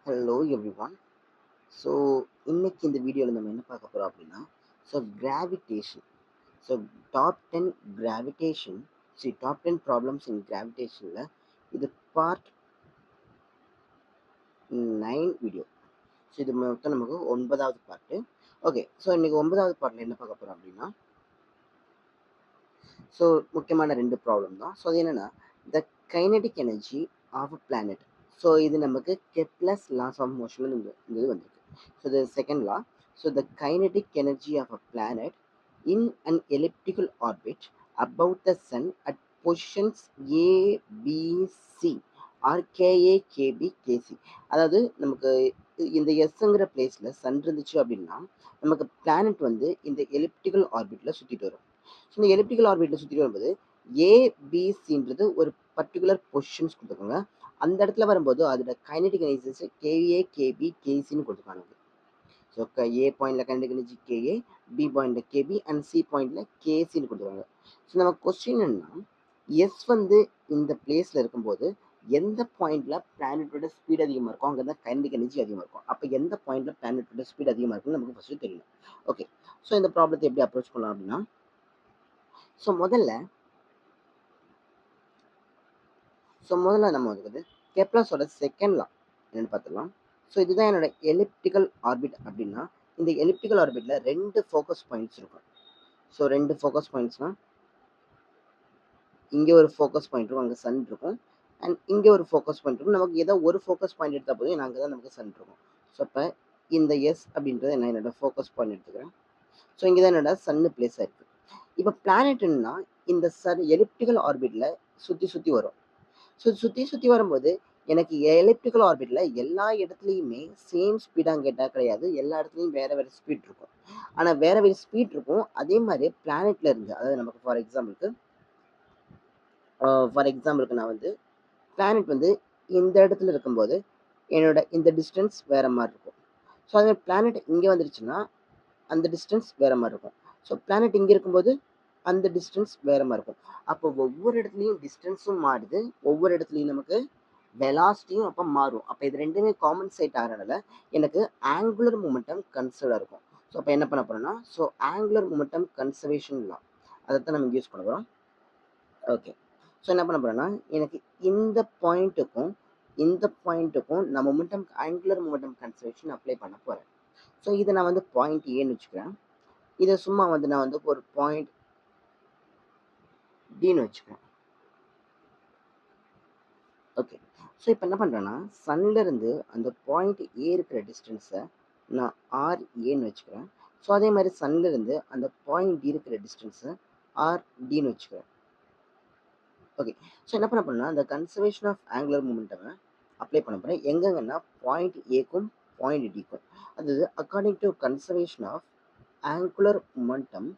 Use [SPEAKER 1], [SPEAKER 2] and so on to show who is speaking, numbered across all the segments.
[SPEAKER 1] Hello everyone. So இன்னைக்கு இந்த வீடியோவில் நம்ம என்ன பார்க்க போகிறோம் அப்படின்னா, so gravitation. So gravitation top 10 problems in கிராவிடேஷனில் இது பார்ட் 9 வீடியோ. ஸோ இது மொத்தம் நமக்கு 9வது பார்ட்டு. ஓகே, ஸோ இன்னைக்கு 9வது பார்ட்டில் என்ன பார்க்க போகிறோம் அப்படின்னா, ஸோ முக்கியமான 2 ப்ராப்ளம் தான். ஸோ அது என்னென்னா, the kinetic energy of a planet. So இது நமக்கு கெப்லர்ஸ் லாஸ் ஆஃப் மோஷனில் இந்த இது வந்திருக்கு. So the second law, so the kinetic energy of a planet in an elliptical orbit about the sun at positions A, B, C or KA, KB, KC. அதாவது நமக்கு இந்த எஸ்ங்கிற பிளேஸில் சன் இருந்துச்சு அப்படின்னா நமக்கு பிளானட் வந்து இந்த எலிப்டிக்கல் ஆர்பிட்டில் சுற்றிட்டு வரும். ஸோ இந்த எலிப்டிக்கல் ஆர்பிட்டில் சுற்றிட்டு வரும்போது ஏபிசின்றது ஒரு பர்டிகுலர் பொசிஷன்ஸ் கொடுத்துருக்காங்க. அந்த இடத்துல வரும்போது அதோட கைனடிக் எனர்ஜி கேஏ, கேபி, கேசின்னு கொடுத்துருக்காங்க. ஸோ ஏ பாயிண்டில் கைனடிக் எனர்ஜி கேஏ, பி பாயிண்டில் கேபி அண்ட் சி பாயிண்டில் கேசின்னு கொடுத்துருவாங்க. ஸோ நம்ம கொஸ்டின் என்னன்னா, எஸ் வந்து இந்த பிளேஸில் இருக்கும்போது எந்த பாயிண்டில் பிளானட்டோட ஸ்பீட் அதிகமாக இருக்கும், அங்கே தான் கைனடிக் எனர்ஜி அதிகமாக இருக்கும். அப்போ எந்த பாயிண்டில் பிளானட்டோட ஸ்பீட் அதிகமாக இருக்குன்னு நமக்கு ஃபஸ்ட்டு தெரியணும். ஓகே, ஸோ இந்த ப்ராப்ளத்தை எப்படி அப்ரோச் பண்ணலாம் அப்படின்னா, ஸோ முதல்ல நம்ம வந்து கெப்லர்ஸோட செகண்ட் லா என்னென்னு பார்த்துக்கலாம். ஸோ இதுதான் என்னோட எலிப்டிக்கல் ஆர்பிட் அப்படின்னா, இந்த எலிப்டிக்கல் ஆர்பிட்டில் 2 ஃபோக்கஸ் பாயிண்ட்ஸ் இருக்கும். ஸோ 2 ஃபோக்கஸ் பாயிண்ட்ஸ்னால் இங்கே ஒரு ஃபோக்கஸ் பாயிண்ட் இருக்கும், அங்கே சன் இருக்கும். அண்ட் இங்கே ஒரு ஃபோக்கஸ் பாயிண்ட் இருக்கும். நமக்கு ஏதோ ஒரு ஃபோக்கஸ் பாயிண்ட் எடுத்தால் போதும், அங்கே தான் நமக்கு சன் இருக்கும். ஸோ இப்போ இந்த எஸ் அப்படின்றது நான் என்னோட ஃபோக்கஸ் பாயிண்ட் எடுத்துக்கிறேன். ஸோ இங்கே தான் என்னோட சன்னு பிளேஸ் ஆயிருக்கு. இப்போ பிளானட்னா இந்த எலிப்டிக்கல் ஆர்பிட்டில் சுற்றி வரும். ஸோ சுற்றி வரும்போது எனக்கு எலிப்டிக்கல் ஆர்பிட்டில் எல்லா இடத்துலையுமே சேம் ஸ்பீடாக கேட்டால் கிடையாது. எல்லா இடத்துலையும் வேறு ஸ்பீட் இருக்கும். ஆனால் வேறு ஸ்பீட் இருக்கும். அதே மாதிரி பிளானெட்டில் இருந்து, அதாவது நமக்கு ஃபார் எக்ஸாம்பிளுக்கு நான் வந்து பிளானெட் வந்து இந்த இடத்துல இருக்கும்போது என்னோட இந்த டிஸ்டன்ஸ் வேறு மாதிரி இருக்கும். ஸோ அதே பிளானெட் இங்கே வந்துருச்சுன்னா அந்த டிஸ்டன்ஸ் வேறு மாதிரி இருக்கும். ஸோ பிளானெட் இங்கே இருக்கும்போது அந்த டிஸ்டன்ஸ் வேறு மாதிரி இருக்கும். அப்போ ஒவ்வொரு இடத்துலையும் டிஸ்டன்ஸும் மாறுது, ஒவ்வொரு இடத்துலையும் நமக்கு வெலாசிட்டியும் அப்போ மாறும். அப்போ இது ரெண்டுமே காமன் சைட் ஆகிறனால எனக்கு ஆங்குலர் மொமெண்டம் கன்சர்வாக இருக்கும். ஸோ அப்போ என்ன பண்ண போகிறோம்னா, ஸோ ஆங்குலர் மொமெண்டம் கன்சர்வேஷன் லா அதை நம்ம யூஸ் பண்ண போகிறோம். ஓகே, ஸோ என்ன பண்ண போகிறேன்னா, எனக்கு இந்த பாயிண்ட்டுக்கும் நான் ஆங்குலர் மொமெண்டம் கன்சர்வேஷன் அப்ளை பண்ண போகிறேன். ஸோ இதை நான் வந்து பாயிண்ட் ஏன்னு வச்சுக்கிறேன். இதை சும்மா வந்து நான் வந்து ஒரு பாயிண்ட் டின்னு வச்சுக்கிறேன். ஓகே, ஸோ இப்போ என்ன பண்ணுறேன்னா, சன்லேருந்து அந்த பாயிண்ட் ஏ இருக்கிற டிஸ்டன்ஸை நான் ஆர் ஏன்னு வச்சுக்கிறேன். ஸோ அதே மாதிரி சன்லேருந்து அந்த பாயிண்ட் டி இருக்கிற டிஸ்டன்ஸை ஆர் டின்னு வச்சுக்கிறேன். ஓகே, ஸோ என்ன பண்ண போறேன்னா, அந்த கன்சர்வேஷன் ஆஃப் ஆங்குலர் மொமெண்டமை அப்ளை பண்ண போகிறேன். எங்கெங்கன்னா பாயிண்ட் ஏக்கும் பாயிண்ட் டிக்கும். அதாவது according to conservation of angular momentum,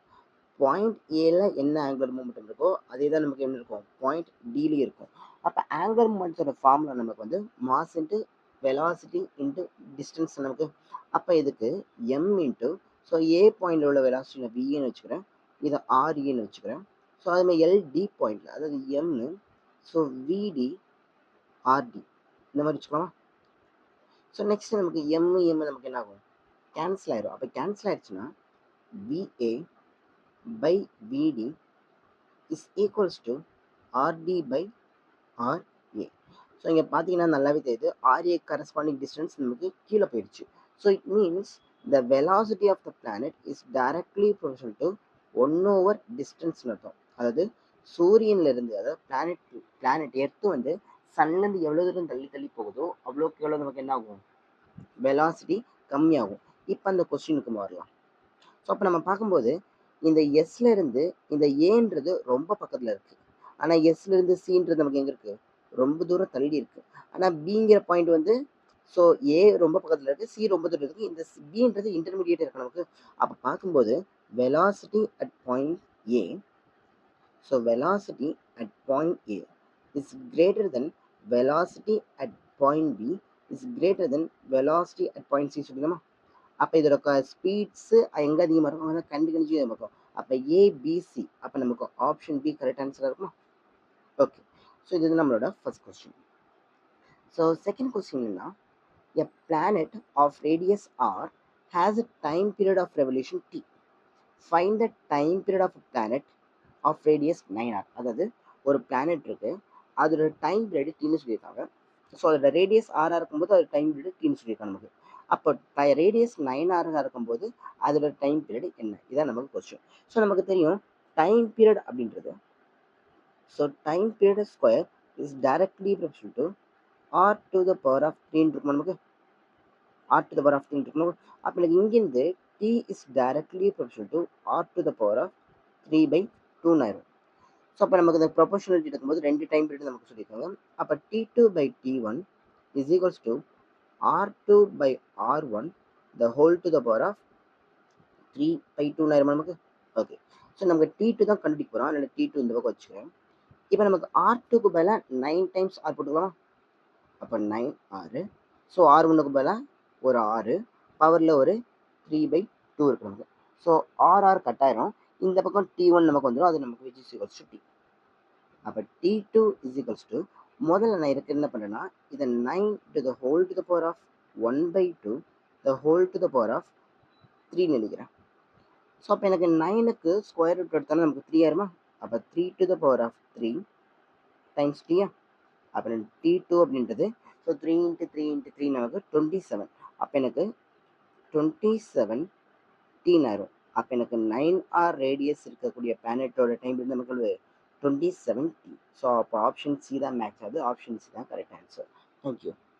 [SPEAKER 1] point ஏல என்ன ஆங்குலர் மொமெண்டம் இருக்கோ அதே தான் நமக்கு என்ன இருக்கும், பாயிண்ட் டிலையும் இருக்கும். அப்போ ஆங்குலர் மொமெண்டத்தோட ஃபார்முலா நமக்கு வந்து mass into velocity into distance நமக்கு. அப்போ இதுக்கு எம் இன்ட்டு, ஸோ ஏ பாயிண்டில் உள்ள வெலாசிட்டி நான் விஏன்னு வச்சுக்கிறேன், இதை ஆர்ஏன்னு வச்சுக்கிறேன். ஸோ அதுமாதிரி எல்டி பாயிண்டில், அதாவது எம்னு, ஸோ விடி ஆர்டி இந்த மாதிரி வச்சுக்கலாமா. ஸோ நெக்ஸ்ட் நமக்கு எம் நமக்கு என்ன ஆகும், கேன்சல் ஆயிரும். அப்போ கேன்சல் ஆயிடுச்சுன்னா VA by VD is equals to RD by RA. So இங்கே பார்த்தீங்கன்னா நல்லாவே தெரியுது, RA கரஸ்பாண்டிங் டிஸ்டன்ஸ் நமக்கு கீழே போயிடுச்சு. So it means the velocity of the planet is directly proportional to 1/, டிஸ்டன்ஸ்னு அர்த்தம். அதாவது சூரியன்லேருந்து, அதாவது பிளானட் எர்த்து வந்து சன்லேருந்து எவ்வளோ தூரம் தள்ளி போகுதோ அவ்வளோக்கு எவ்வளோ நமக்கு என்ன ஆகும், வெலாசிட்டி கம்மியாகும். இப்போ அந்த கொஸ்டினுக்கு மாறலாம். ஸோ அப்போ நம்ம பார்க்கும்போது இந்த எஸ்லேருந்து இந்த ஏன்றது ரொம்ப பக்கத்தில் இருக்குது. ஆனால் எஸ்லேருந்து சின்றது நமக்கு எங்கே இருக்குது, ரொம்ப தூரம் தள்ளி இருக்குது. ஆனால் பிங்கிற பாயிண்ட் வந்து, ஸோ ஏ ரொம்ப பக்கத்தில் இருக்குது, சி ரொம்ப தூரம் இருக்குது, இந்த பின்றது இன்டர்மீடியேட் இருக்குது நமக்கு. அப்போ பார்க்கும்போது velocity at point A, so velocity at point A is greater than velocity at point B is greater than velocity at point C சொல்லிக்கலாமா. அப்போ இதோட ஸ்பீட்ஸு எங்கே அதிகமாக இருக்கும், அங்கே கண்டினியூ அதிகமாக இருக்கும். அப்போ ஏபிசி, அப்போ நமக்கு ஆப்ஷன் பி கரெக்ட் ஆன்சராக இருக்குமா. ஓகே, ஸோ இது நம்மளோட first question. So second question என்ன, A planet of radius r has a time period of revolution t. Find the time period of a planet of radius 9r. அதாவது ஒரு planet இருக்கு, அதோட time period டீன்னு சொல்லியிருக்காங்க. So அதோட radius ஆராக இருக்கும்போது அதோட டைம் பீரியட் டீன்னு சொல்லியிருக்காங்க நமக்கு. அப்போ ரேடியஸ் 9r இருக்கும்போது அதோட டைம் பீரியட் என்ன, இதான் நமக்கு கொஸ்டின். ஸோ நமக்கு தெரியும் டைம் பீரியட் அப்படின்றது. So time period square is directly proportional to r to the power of 3 இருக்கும் நமக்கு. r to the power of 3 இருக்கணும். அப்போ எனக்கு இங்கிருந்து t is directly proportional to r to the power of 3/2 ஆயிரும். ஸோ அப்போ நமக்கு இந்த ப்ரொபோர்ஷனலிட்டி இருக்கும்போது ரெண்டு டைம் பீரியட் நமக்கு சொல்லியிருக்காங்க. அப்போ t2/t1 is equals to r2/r1 the whole to the power of 3/2 ஆயிரும் நமக்கு. ஓகே, ஸோ நமக்கு t2 தான் கண்டுபிடிக்க போகிறோம். அதனால t2 இந்த பக்கம் வச்சுக்கிறேன். இப்போ நமக்கு r2க்கு பதிலாக 9 டைம்ஸ் r போட்டுக்கலாமா? அப்போ 9 6. ஸோ r1க்கு பதிலாக ஒரு 6, பவரில் ஒரு 3/2 இருக்கு நமக்கு. ஸோ ஆர் கட் ஆயிரும். இந்த பக்கம் t1 நமக்கு வந்துடும். அது நமக்கு which is equals to t. அப்போ t2 இஸ் ஈக்குவல்ஸ் டு, முதல்ல நான் இருக்கு என்ன பண்ணுறேன்னா, இதை 9 to the whole to the power of 1/2 the whole to the power of 3 நினைக்கிறேன். ஸோ அப்போ எனக்கு 9க்கு ஸ்கொயர் ரூட் எடுத்தாலும் நமக்கு 3 ஆயிருமா? அப்போ 3 to the power of 3 times t. அப்போ t2 அப்படின்றது, ஸோ 3 × 3 × 3 நமக்கு 27. அப்போ எனக்கு 27 t ஆயிரும். அப்போ எனக்கு 9r ரேடியஸ் இருக்கக்கூடிய பிளானட்டோட டைம் வந்து நமக்கு 27 t. ஸோ அப்போ ஆப்ஷன் சி தான் மேட்ச் ஆகுது. ஆப்ஷன் சி தான் கரெக்ட் ஆன்சர். தேங்க்யூ.